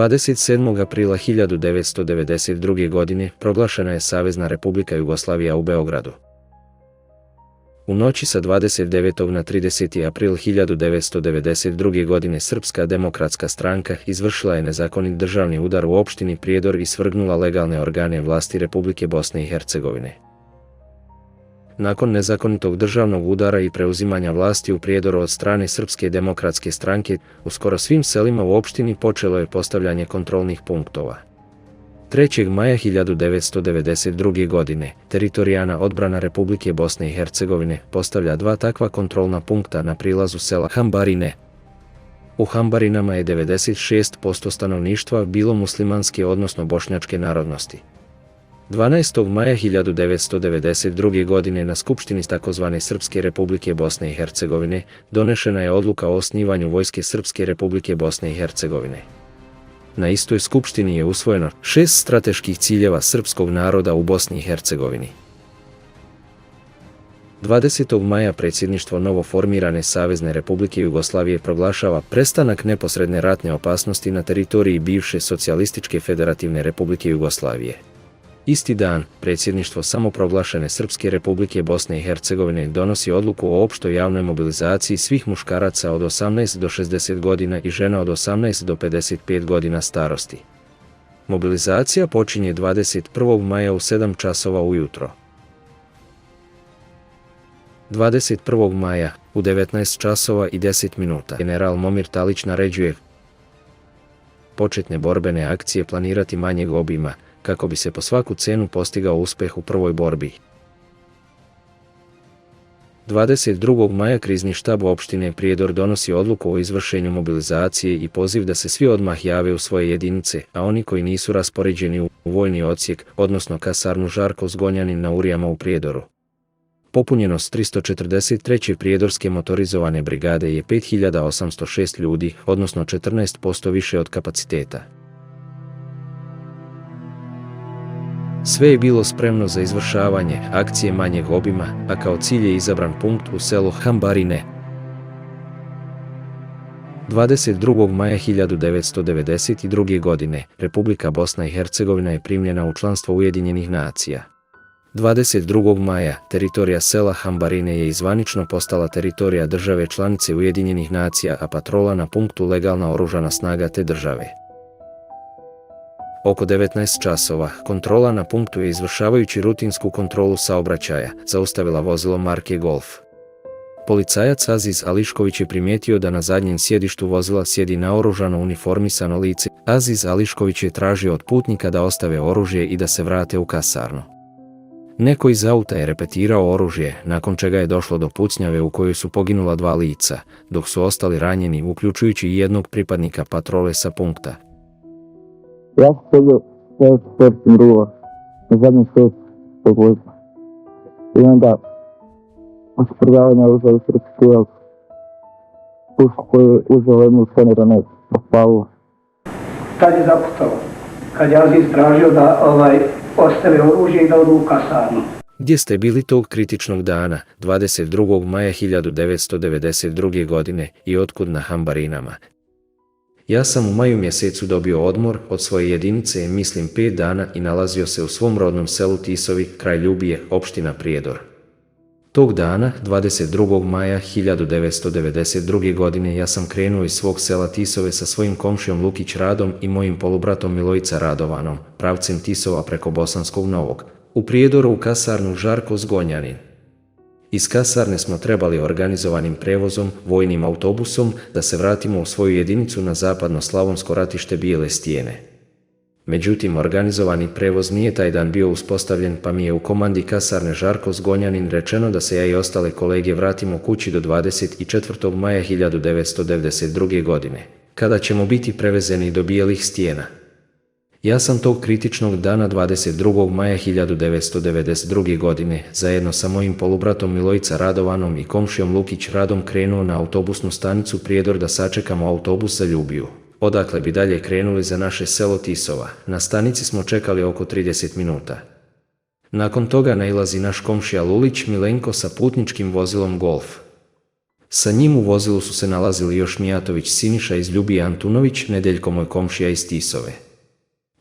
27. aprila 1992. godine proglašena je Savezna Republika Jugoslavija u Beogradu. U noći sa 29. na 30. april 1992. godine Srpska demokratska stranka izvršila je nezakonit državni udar u opštini Prijedor i svrgnula legalne organe vlasti Republike Bosne i Hercegovine. Nakon nezakonitog državnog udara i preuzimanja vlasti u Prijedoru od strane Srpske demokratske stranke, u skoro svim selima u opštini počelo je postavljanje kontrolnih punktova. 3. maja 1992. godine Teritorijalna odbrana Republike Bosne i Hercegovine postavlja 2 takva kontrolna punkta na prilazu sela Hambarine. U Hambarinama je 96% stanovništva bilo muslimanske odnosno bošnjačke narodnosti. 12. maja 1992. godine na skupštini tzv. Srpske Republike Bosne i Hercegovine donešena je odluka o osnivanju Vojske Srpske Republike Bosne i Hercegovine. Na istoj skupštini je usvojeno 6 strateških ciljeva srpskog naroda u Bosni i Hercegovini. 20. maja predsjedništvo novoformirane Savezne Republike Jugoslavije proglašava prestanak neposredne ratne opasnosti na teritoriji bivše Socijalističke Federativne Republike Jugoslavije. Isti dan, predsjedništvo samoproglašene Srpske Republike Bosne i Hercegovine donosi odluku o opštoj javnoj mobilizaciji svih muškaraca od 18 do 60 godina i žena od 18 do 55 godina starosti. Mobilizacija počinje 21. maja u 7 časova ujutro. 21. maja, u 19 časova i 10 minuta, general Momir Talić naređuje početne borbene akcije planirati manjeg obima, kako bi se po svaku cenu postigao uspjeh u prvoj borbi. 22. maja krizni štab opštine Prijedor donosi odluku o izvršenju mobilizacije i poziv da se svi odmah jave u svoje jedinice, a oni koji nisu raspoređeni u vojni odsjek, odnosno kasarnu Žarko Zgonjanin na Urijama u Prijedoru. Popunjenost 343. prijedorske motorizovane brigade je 5806 ljudi, odnosno 14% više od kapaciteta. Sve je bilo spremno za izvršavanje akcije manjeg obima, a kao cilj je izabran punkt u selu Hambarine. 22. maja 1992. godine Republika Bosna i Hercegovina je primljena u članstvo Ujedinjenih nacija. 22. maja teritorija sela Hambarine je zvanično postala teritorija države članice Ujedinjenih nacija, a patrola na punktu legalna oružana snaga te države. Oko 19 časova kontrola na punktu je izvršavajući rutinsku kontrolu saobraćaja zaustavila vozilo marke Golf. Policajac Aziz Ališković je primijetio da na zadnjem sjedištu vozila sjedi naoružano uniformisano lice. Aziz Ališković je tražio od putnika da ostave oružje i da se vrate u kasarnu. Neko iz auta je repetirao oružje, nakon čega je došlo do pucnjave u kojoj su poginula 2 lica, dok su ostali ranjeni, uključujući i jednog pripadnika patrole sa punkta. Ja sam sedio 5 drugo, na zadnjem stojicu tog vozila. I onda se predavanje uzeli srpski uvijek. Pušku koju je uzelo jednu skenirane palu. Tad je zapucao, kad je Aziz tražio da ostave oružje i da odu u kasarnu. Gdje ste bili tog kritičnog dana, 22. maja 1992. godine i otkud na Hambarinama? Ja sam u maju mjesecu dobio odmor od svoje jedinice, mislim 5 dana, i nalazio se u svom rodnom selu Tisovi, kraj Ljubije, opština Prijedor. Tog dana, 22. maja 1992. godine, ja sam krenuo iz svog sela Tisove sa svojim komšijom Lukić Radom i mojim polubratom Milojica Radovanom, pravcem Tisova preko Bosanskog Novog, u Prijedoru u kasarnu Žarko Zgonjanin. Iz kasarne smo trebali organizovanim prevozom, vojnim autobusom, da se vratimo u svoju jedinicu na zapadno slavonsko ratište Bijele Stijene. Međutim, organizovani prevoz nije taj dan bio uspostavljen, pa mi je u komandi kasarne Žarko Zgonjanin rečeno da se ja i ostale kolege vratimo kući do 24. maja 1992. godine, kada ćemo biti prevezeni do Bijelih Stijena. Ja sam tog kritičnog dana 22. maja 1992. godine zajedno sa mojim polubratom Milojica Radovanom i komšijom Lukić Radom krenuo na autobusnu stanicu Prijedor da sačekamo autobus za Ljubiju, odakle bi dalje krenuli za naše selo Tisova. Na stanici smo čekali oko 30 minuta. Nakon toga nailazi naš komšija Lulić Milenko sa putničkim vozilom Golf. Sa njim u vozilu su se nalazili još Mijatović Siniša iz Ljubije, Antunović, Nedeljko moj komšija iz Tisove.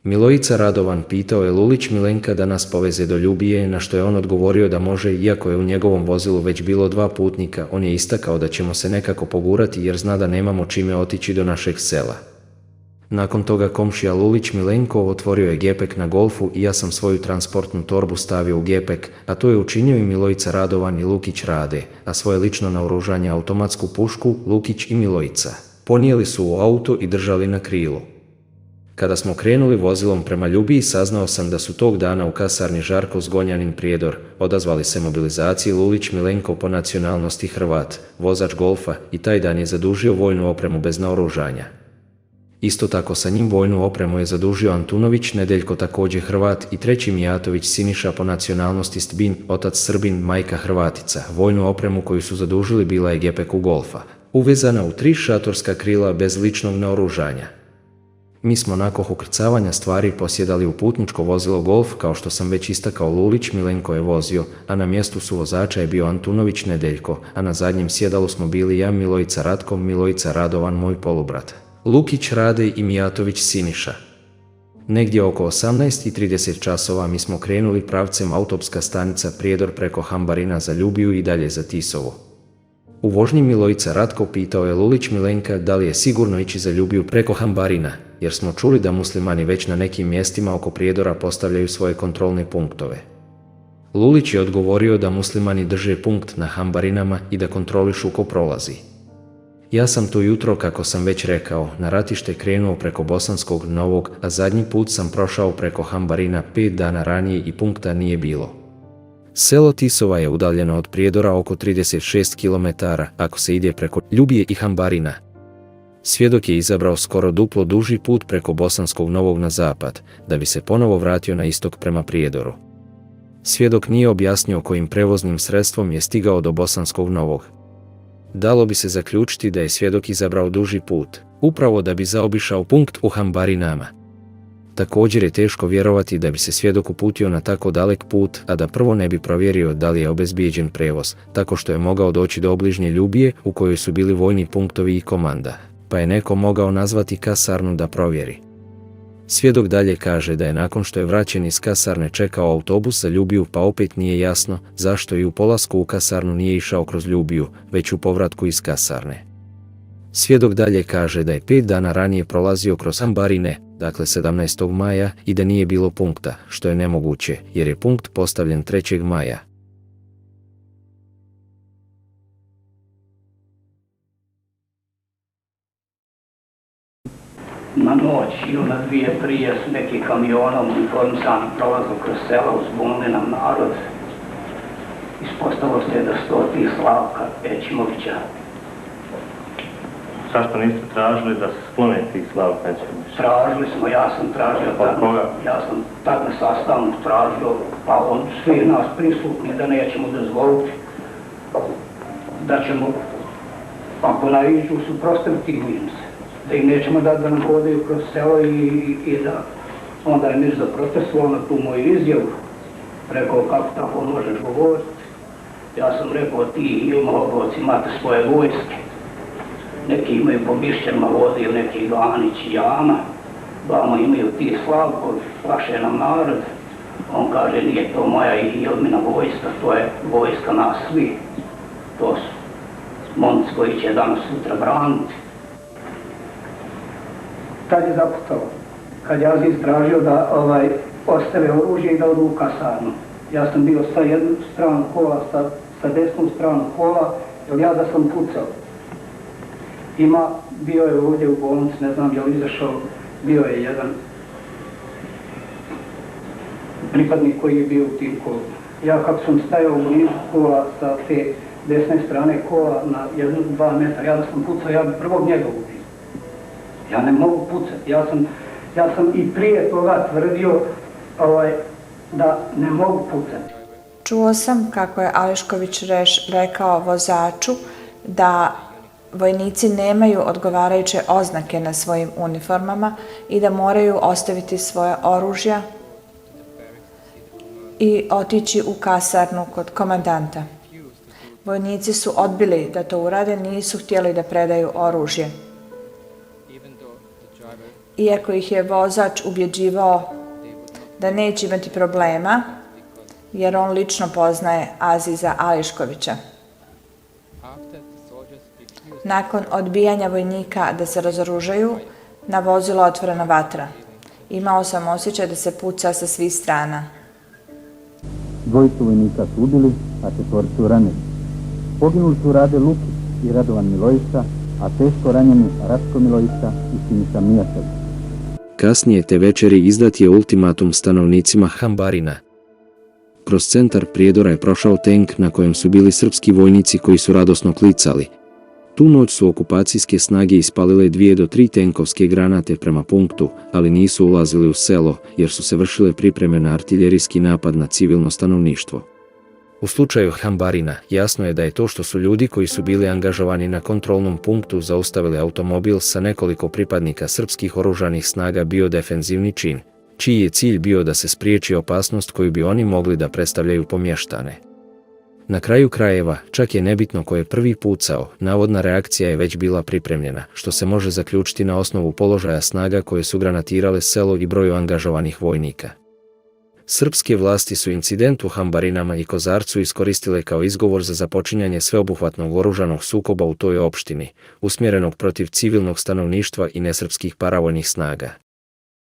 Milojica Radovan pitao je Lulić Milenka da nas poveze do Ljubije, na što je on odgovorio da može, iako je u njegovom vozilu već bilo 2 putnika. On je istakao da ćemo se nekako pogurati jer zna da nemamo čime otići do našeg sela. Nakon toga komšija Lulić Milenko otvorio je gepek na Golfu i ja sam svoju transportnu torbu stavio u gepek, a to je učinio i Milojica Radovan i Lukić Rade, a svoje lično naoružanje, automatsku pušku, Lukić i Milojica ponijeli su u auto i držali na krilu. Kada smo krenuli vozilom prema Ljubiji, saznao sam da su tog dana u kasarni Žarko Zgonjanin Prijedor odazvali se mobilizaciji Lulić Milenko po nacionalnosti Hrvat, vozač Golfa, i taj dan je zadužio vojnu opremu bez naoružanja. Isto tako sa njim vojnu opremu je zadužio Antunović Nedeljko, također Hrvat, i treći Mijatović Siniša po nacionalnosti Stbin, otac Srbin, majka Hrvatica. Vojnu opremu koju su zadužili bila je gepeku Golfa, uvezana u 3 šatorska krila bez ličnog naoružanja. Mi smo nakon ukrcavanja stvari posjedali u putničko vozilo Golf, kao što sam već istakao. Lulić Milenko je vozio, a na mjestu suvozača je bio Antunović Nedeljko, a na zadnjem sjedalu smo bili ja, Milojica Ratko, Milojica Radovan, moj polubrat, Lukić Rade i Mijatović Siniša. Negdje oko 18:30 časova mi smo krenuli pravcem autopska stanica Prijedor preko Hambarina za Ljubiju i dalje za Tisovu. U vožnji Milojica Ratko pitao je Lulić Milenka da li je sigurno ići za Ljubiju preko Hambarina, jer smo čuli da muslimani već na nekim mjestima oko Prijedora postavljaju svoje kontrolne punktove. Lulić je odgovorio da muslimani drže punkt na Hambarinama i da kontrolišu ko prolazi. Ja sam to jutro, kako sam već rekao, na ratište krenuo preko Bosanskog Novog, a zadnji put sam prošao preko Hambarina 5 dana ranije i punkta nije bilo. Selo Tisova je udaljeno od Prijedora oko 36 km ako se ide preko Ljubije i Hambarina. Svjedok je izabrao skoro duplo duži put preko Bosanskog Novog na zapad, da bi se ponovo vratio na istok prema Prijedoru. Svjedok nije objasnio kojim prevoznim sredstvom je stigao do Bosanskog Novog. Dalo bi se zaključiti da je svjedok izabrao duži put, upravo da bi zaobišao punkt u Hambarinama. Također je teško vjerovati da bi se svjedok uputio na tako dalek put, a da prvo ne bi provjerio da li je obezbijeđen prevoz, tako što je mogao doći do obližnje Ljubije u kojoj su bili vojni punktovi i komanda, pa je neko mogao nazvati kasarnu da provjeri. Svjedok dalje kaže da je nakon što je vraćen iz kasarne čekao autobus za Ljubiju, pa opet nije jasno zašto i u polasku u kasarnu nije išao kroz Ljubiju, već u povratku iz kasarne. Svjedok dalje kaže da je 5 dana ranije prolazio kroz Hambarine, dakle 17. maja, i da nije bilo punkta, što je nemoguće, jer je punkt postavljen 3. maja. Na noć ili na 2 prije s nekim kamionom uniformisani prolazili kroz sela, uzbunili nam narod. Ispostavilo se da su to ti Slavka Ećimovića. Zašto niste tražili da se sklone tih Slavka Ećimovića? Tražili smo, ja sam tražio, ja sam tad na sastavnu tražio, pa od svih nas prisutni da nećemo dozvoliti, da ćemo, ako naiđu, suprotstaviti im se. Da im nećemo dati da nam hodaju kroz selo i da onda je nešto protestovao na tu moju izjavu. Rekao, kako tako možeš govoriti? Ja sam rekao, ti i Mogovci imate svoje vojske. Neki imaju po Bišćama, vodiju neki Ivanić i Jama. Vama imaju ti Slavkovi, plaše nam narod. On kaže, nije to moja i Jelmina vojska, to je vojska nas svi. To su momci koji će danas sutra braniti. Tad je zapucao, kad je Aziz tražio da ostave oružje i da odu u kasarnu. Ja sam bio sa jednu stranu kola, sa desnom stranu kola, jer ja da sam pucao. Bio je ovdje u bolnici, ne znam je li izašao, bio je jedan pripadnik koji je bio u tim kolima. Ja kako sam stajao u nizu kola sa te desne strane kola na 1-2 metra, ja da sam pucao, ja bi prvog njega ubio. Ja ne mogu pucati, ja sam i prije toga tvrdio da ne mogu pucati. Čuo sam kako je Ališković rekao vozaču da vojnici nemaju odgovarajuće oznake na svojim uniformama i da moraju ostaviti svoje oružja i otići u kasarnu kod komandanta. Vojnici su odbili da to urade, nisu htjeli da predaju oružje. Iako ih je vozač ubjeđivao da neće imati problema, jer on lično poznaje Aziza Ališkovića. Nakon odbijanja vojnika da se razoružaju, na vozilo otvorena vatra. Imao sam osjećaj da se puca sa svih strana. Dvojicu vojnika su ubili, a četvoricu ranili. Poginuli su Rade Lukić i Radovan Milojica, a teško ranjeni Ratko Milojica i Siniša Mijatović. Kasnije te večeri izdat je ultimatum stanovnicima Hambarina. Kroz centar Prijedora je prošao tenk na kojem su bili srpski vojnici koji su radosno klicali. Tu noć su okupacijske snage ispalile 2 do 3 tenkovske granate prema punktu, ali nisu ulazili u selo jer su se vršile pripreme na artiljerijski napad na civilno stanovništvo. U slučaju Hambarina jasno je da je to što su ljudi koji su bili angažovani na kontrolnom punktu zaustavili automobil sa nekoliko pripadnika srpskih oružanih snaga bio defenzivni čin, čiji je cilj bio da se spriječi opasnost koju bi oni mogli da predstavljaju po mještane. Na kraju krajeva, čak je nebitno ko je prvi pucao, navodna reakcija je već bila pripremljena, što se može zaključiti na osnovu položaja snaga koje su granatirale selo i broju angažovanih vojnika. Srpske vlasti su incident u Hambarinama i Kozarcu iskoristile kao izgovor za započinjanje sveobuhvatnog oružanog sukoba u toj opštini, usmjerenog protiv civilnog stanovništva i nesrpskih paravojnih snaga.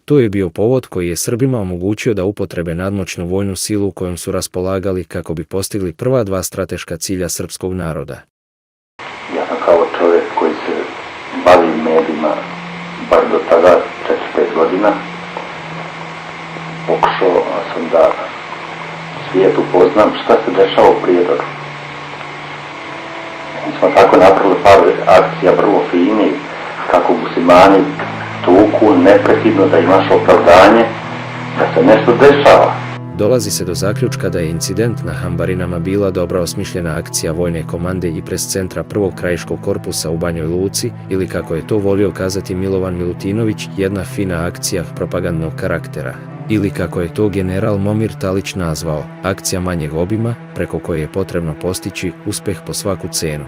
To je bio povod koji je Srbima omogućio da upotrebe nadmoćnu vojnu silu kojom su raspolagali kako bi postigli prva 2 strateška cilja srpskog naroda. Ja sam kao čovjek koji se bavi medijima, bar do tada 4-5 godina, pokušao sam da svijet upoznam šta se dešava u Prijedoru. Mi smo tako napravili par akcija vrlo fini, kako muslimani tuku neprekidno, da imaš opravdanje da se nešto dešava. Dolazi se do zaključka da je incident na Hambarinama bila dobra osmišljena akcija vojne komande i prescentra prvog krajiškog korpusa u Banjoj Luci, ili kako je to volio kazati Milovan Milutinović, jedna fina akcija propagandnog karaktera, ili kako je to general Momir Talić nazvao, akcija manjeg obima, preko koje je potrebno postići uspjeh po svaku cenu.